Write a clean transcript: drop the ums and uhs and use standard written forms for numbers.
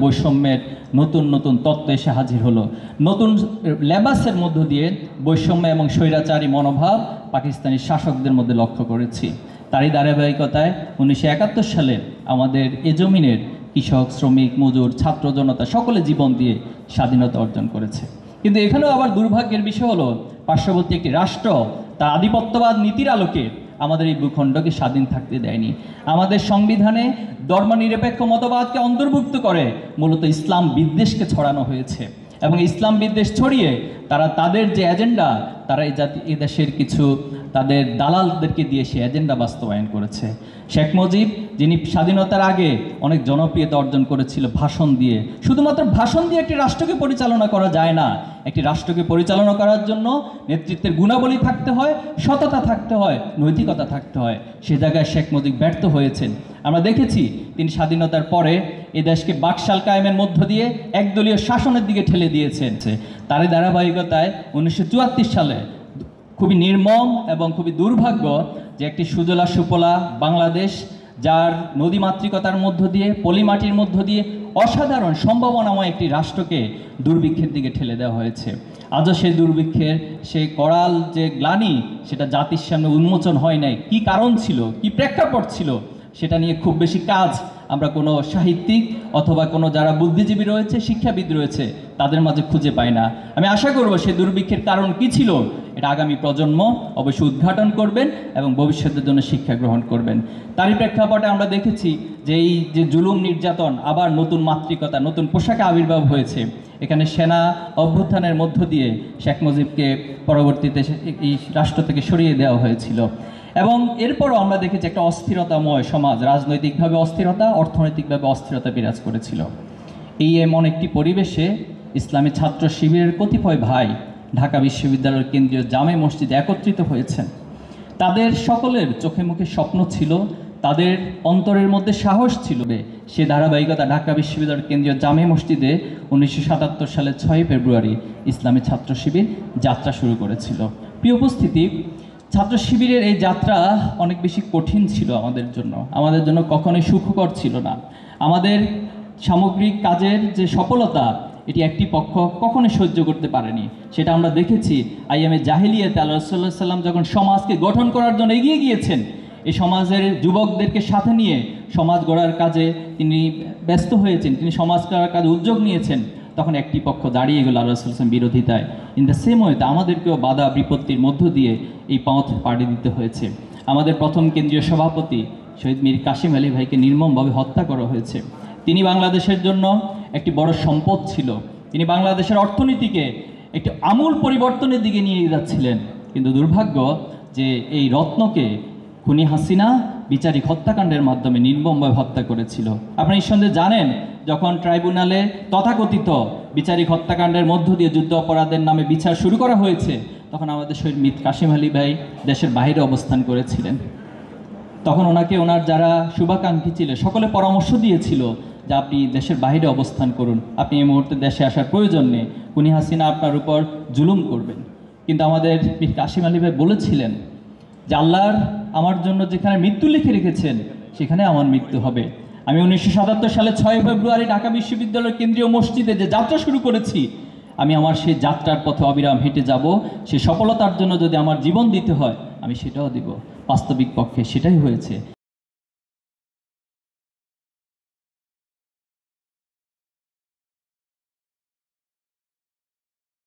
বৈষম্যের নতুন নতুন তত্ত্ব এসে হাজির হলো। নতুন লেবাসের মধ্য দিয়ে বৈষম্য এবং স্বৈরাচারী মনোভাব পাকিস্তানি শাসকদের মধ্যে লক্ষ্য করেছি। তারই ধারাবাহিকতায় 1971 সালে আমাদের এ জমিনের কৃষক, শ্রমিক, মজুর, ছাত্র জনতা সকলে জীবন দিয়ে স্বাধীনতা অর্জন করেছে। কিন্তু এখানেও আবার দুর্ভাগ্যের বিষয় হলো, পার্শ্ববর্তী একটি রাষ্ট্র তার আধিপত্যবাদ নীতির আলোকে আমাদের এই ভূখণ্ডকে স্বাধীন থাকতে দেয়নি। আমাদের সংবিধানে ধর্মনিরপেক্ষ মতবাদকে অন্তর্ভুক্ত করে মূলত ইসলাম বিদ্বেষকে ছড়ানো হয়েছে, এবং ইসলাম বিদ্বেষ ছড়িয়ে তারা তাদের যে এজেন্ডা, তারা এই দেশের কিছু তাদের দালালদেরকে দিয়ে সে এজেন্ডা বাস্তবায়ন করেছে। শেখ মুজিব, যিনি স্বাধীনতার আগে অনেক জনপ্রিয়তা অর্জন করেছিল ভাষণ দিয়ে, শুধুমাত্র ভাষণ দিয়ে একটি রাষ্ট্রকে পরিচালনা করা যায় না। একটি রাষ্ট্রকে পরিচালনা করার জন্য নেতৃত্বের গুণাবলী থাকতে হয়, সততা থাকতে হয়, নৈতিকতা থাকতে হয়। সে জায়গায় শেখ মুজিব ব্যর্থ হয়েছেন। আমরা দেখেছি তিনি স্বাধীনতার পরে এই দেশকে বাকশাল কায়েমের মধ্য দিয়ে একদলীয় শাসনের দিকে ঠেলে দিয়েছেন। তারই ধারাবাহিকতায় 1974 সালে খুবই নির্মম এবং খুবই দুর্ভাগ্য যে একটি সুজলা সুফলা বাংলাদেশ, যার নদীমাতৃকতার মধ্য দিয়ে, পলিমাটির মধ্য দিয়ে অসাধারণ সম্ভাবনাময় একটি রাষ্ট্রকে দুর্ভিক্ষের দিকে ঠেলে দেওয়া হয়েছে। আজও সেই দুর্ভিক্ষের সেই করাল যে গ্লানি, সেটা জাতির সামনে উন্মোচন হয় নাই। কি কারণ ছিল, কি প্রেক্ষাপট ছিল, সেটা নিয়ে খুব বেশি কাজ আমরা কোনো সাহিত্যিক অথবা কোনো যারা বুদ্ধিজীবী রয়েছে, শিক্ষাবিদ রয়েছে, তাদের মাঝে খুঁজে পাই না। আমি আশা করব সেই দুর্ভিক্ষের কারণ কী ছিল, এটা আগামী প্রজন্ম অবশ্যই উদ্ঘাটন করবেন এবং ভবিষ্যতের জন্য শিক্ষা গ্রহণ করবেন। তারই প্রেক্ষাপটে আমরা দেখেছি যে এই যে জুলুম নির্যাতন, আবার নতুন মাতৃকতা, নতুন পোশাকে আবির্ভাব হয়েছে। এখানে সেনা অভ্যুত্থানের মধ্য দিয়ে শেখ মুজিবকে পরবর্তীতে এই রাষ্ট্র থেকে সরিয়ে দেওয়া হয়েছিল। এবং এরপরও আমরা দেখেছি একটা অস্থিরতাময় সমাজ, রাজনৈতিকভাবে অস্থিরতা, অর্থনৈতিকভাবে অস্থিরতা বিরাজ করেছিল। এমন একটি পরিবেশে ইসলামী ছাত্র শিবিরের কতিপয় ভাই ঢাকা বিশ্ববিদ্যালয়ের কেন্দ্রীয় জামে মসজিদে একত্রিত হয়েছেন। তাদের সকলের চোখে মুখে স্বপ্ন ছিল, তাদের অন্তরের মধ্যে সাহস ছিল। সে ধারাবাহিকতা ঢাকা বিশ্ববিদ্যালয়ের কেন্দ্রীয় জামে মসজিদে 1977 সালের 6 ফেব্রুয়ারি ইসলামী ছাত্র শিবির যাত্রা শুরু করেছিল। প্রিয় উপস্থিতি, ছাত্র শিবিরের এই যাত্রা অনেক বেশি কঠিন ছিল আমাদের জন্য কখনোই সুখকর ছিল না। আমাদের সামগ্রিক কাজের যে সফলতা, এটি একটি পক্ষ কখনোই সহ্য করতে পারেনি। সেটা আমরা দেখেছি আইয়ামে জাহিলিয়াতে আল্লাহ রাসূলুল্লাহ সাল্লাল্লাহু আলাইহি ওয়াসাল্লাম যখন সমাজকে গঠন করার জন্য এগিয়ে গিয়েছেন, এই সমাজের যুবকদেরকে সাথে নিয়ে সমাজ গড়ার কাজে তিনি ব্যস্ত হয়েছেন, তিনি সমাজ গড়ার কাজে উদ্যোগ নিয়েছেন, তখন একটি পক্ষ দাঁড়িয়ে গেল আল্লাহ রাসূলুল্লাহ সাল্লাল্লাহু আলাইহি ওয়াসাল্লাম বিরোধিতায়। ইন দ্য সেম ওয়েতে আমাদেরকেও বাধা বিপত্তির মধ্য দিয়ে এই পথ পাড়ি দিতে হয়েছে। আমাদের প্রথম কেন্দ্রীয় সভাপতি শহীদ মীর কাসেম আলী ভাইকে নির্মমভাবে হত্যা করা হয়েছে। তিনি বাংলাদেশের জন্য একটি বড় সম্পদ ছিল। তিনি বাংলাদেশের অর্থনীতিকে একটি আমূল পরিবর্তনের দিকে নিয়ে যাচ্ছিলেন। কিন্তু দুর্ভাগ্য যে এই রত্নকে খুনি হাসিনা বিচারিক হত্যাকাণ্ডের মাধ্যমে নির্মমভাবে হত্যা করেছিল। আপনারা নিঃসন্দেহে জানেন, যখন ট্রাইব্যুনালে তথাকথিত বিচারিক হত্যাকাণ্ডের মধ্য দিয়ে যুদ্ধ অপরাধের নামে বিচার শুরু করা হয়েছে, তখন আমাদের শহীদ মীর কাসেম আলী ভাই দেশের বাইরে অবস্থান করেছিলেন। তখন ওনার যারা শুভাকাঙ্ক্ষী ছিল সকলে পরামর্শ দিয়েছিল যে আপনি দেশের বাইরে অবস্থান করুন, আপনি এই মুহূর্তে দেশে আসার প্রয়োজন নেই, খুনি হাসিনা আপনার উপর জুলুম করবেন। কিন্তু আমাদের মীর কাসেম আলী ভাই বলেছিলেন যে আল্লাহর আমার জন্য যেখানে মৃত্যু লিখে রেখেছেন সেখানে আমার মৃত্যু হবে। আমি 1977 সালে 6 ফেব্রুয়ারি ঢাকা বিশ্ববিদ্যালয়ের কেন্দ্রীয় মসজিদে যে যাত্রা শুরু করেছি, আমি আমার সেই যাত্রার পথে অবিরাম হেঁটে যাব। সেই সফলতার জন্য যদি আমার জীবন দিতে হয় আমি সেটাও দিব। বাস্তবিক পক্ষে সেটাই হয়েছে।